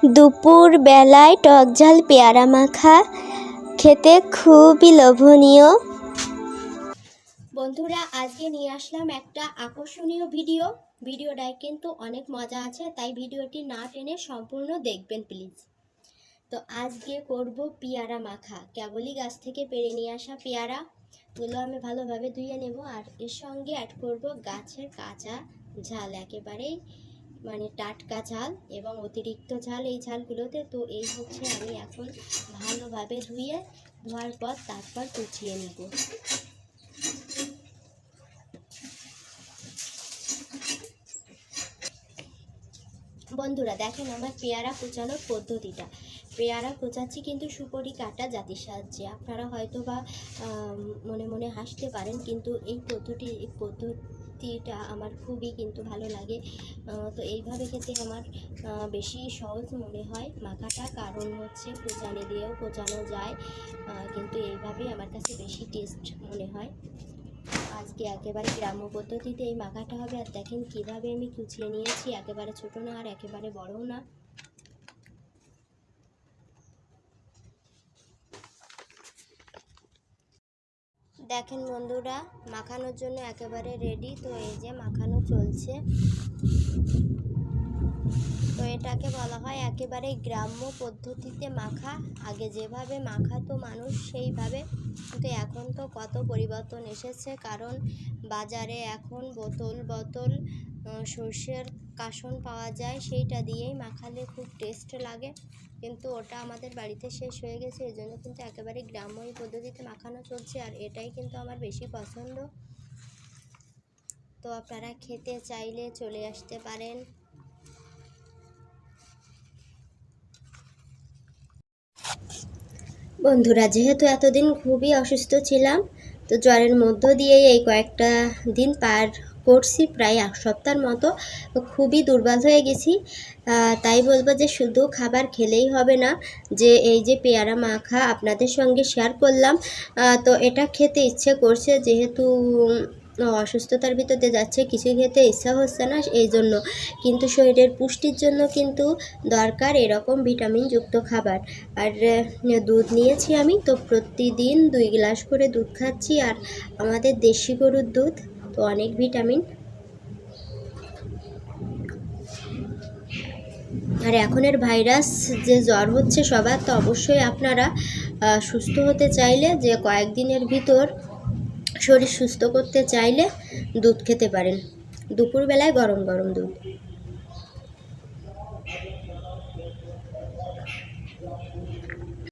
দুপুর বেলায় টক ঝাল পেয়ারা মাখা খেতে খুবই লোভনীয়। বন্ধুরা, আজকে নিয়ে আসলাম একটা আকর্ষণীয় ভিডিওটায় কিন্তু অনেক মজা আছে, তাই ভিডিওটি না টেনে সম্পূর্ণ দেখবেন প্লিজ। তো আজকে করব পেয়ারা মাখা। কেবলই গাছ থেকে পেড়ে নিয়ে আসা পেয়ারাগুলো আমি ভালোভাবে ধুয়ে নেব, আর এর সঙ্গে অ্যাড করব গাছের কাঁচা ঝাল, একেবারেই টাটকা ঝাল এবং অতিরিক্ত ঝাল এই ঝালগুলোতে। তো এই হচ্ছে আমি এখন ভালোভাবে ধোয়ার পর তারপর কুচিয়ে নিব। বন্ধুরা দেখেন আমার পেয়ারা কুচানোর পদ্ধতিটা। পেয়ারা কুচাচ্ছি কিন্তু সুপরি কাটা জাতির সাহায্যে। আপনারা হয়তো বা মনে মনে হাসতে পারেন, কিন্তু এই পদ্ধতিটা আমার খুবই কিন্তু ভালো লাগে। তো এইভাবে খেতে আমার বেশি সহজ মনে হয় মাখাটা, কারণ হচ্ছে কুচানি দিয়েও কোচানো যায়, কিন্তু এইভাবেই আমার কাছে বেশি টেস্ট মনে হয়। আজকে একেবারে গ্রাম্য পদ্ধতিতে এই মাখাটা হবে। আর দেখেন কিভাবে আমি কুচিয়ে নিয়েছি, একেবারে ছোট না আর একেবারে বড়ও না। দেখেন বন্ধুরা, মাখানোর জন্য একেবারে রেডি। তো এই যে মাখানো চলছে। তো এটাকে বলা হয় একেবারে গ্রাম্য পদ্ধতিতে মাখা। আগে যেভাবে মাখাতো মানুষ সেইভাবে, কিন্তু এখন তো কত পরিবর্তন এসেছে, কারণ বাজারে এখন বোতল সর্ষের কাসন পাওয়া যায়, সেইটা দিয়েই মাখালে খুব টেস্ট লাগে, কিন্তু ওটা আমাদের বাড়িতে শেষ হয়ে গেছে। এই জন্য কিন্তু একেবারে গ্রাম্য পদ্ধতিতে মাখানো চলছে, আর এটাই কিন্তু আমার বেশি পছন্দ। তো আপনারা খেতে চাইলে চলে আসতে পারেন। বন্ধুরা, যেহেতু এতদিন খুবই অসুস্থ ছিলাম, তো জ্বরের মধ্য দিয়েই এই কয়েকটা দিন পার করছি, প্রায় এক সপ্তাহের মতো। খুবই দুর্বল হয়ে গেছি। তাই বলবো যে শুধু খাবার খেলেই হবে না, যে এই যে পেয়ারা মাখা আপনাদের সঙ্গে শেয়ার করলাম, তো এটা খেতে ইচ্ছে করছে, যেহেতু অসুস্থতার ভিতরে যাচ্ছে, কিছু খেতে ইচ্ছা হচ্ছে না এই জন্য। কিন্তু শরীরের পুষ্টির জন্য কিন্তু দরকার এরকম ভিটামিনযুক্ত খাবার। আর দুধ নিয়েছি আমি, তো প্রতিদিন 2 গ্লাস করে দুধ খাচ্ছি, আর আমাদের দেশি গরুর দুধ, তো অনেক ভিটামিন। আর এখনের ভাইরাস যে জ্বর হচ্ছে সবার, তো অবশ্যই আপনারা সুস্থ হতে চাইলে, যে কয়েকদিনের ভিতর শরীর সুস্থ করতে চাইলে দুধ খেতে পারেন, দুপুরবেলায় গরম দুধ।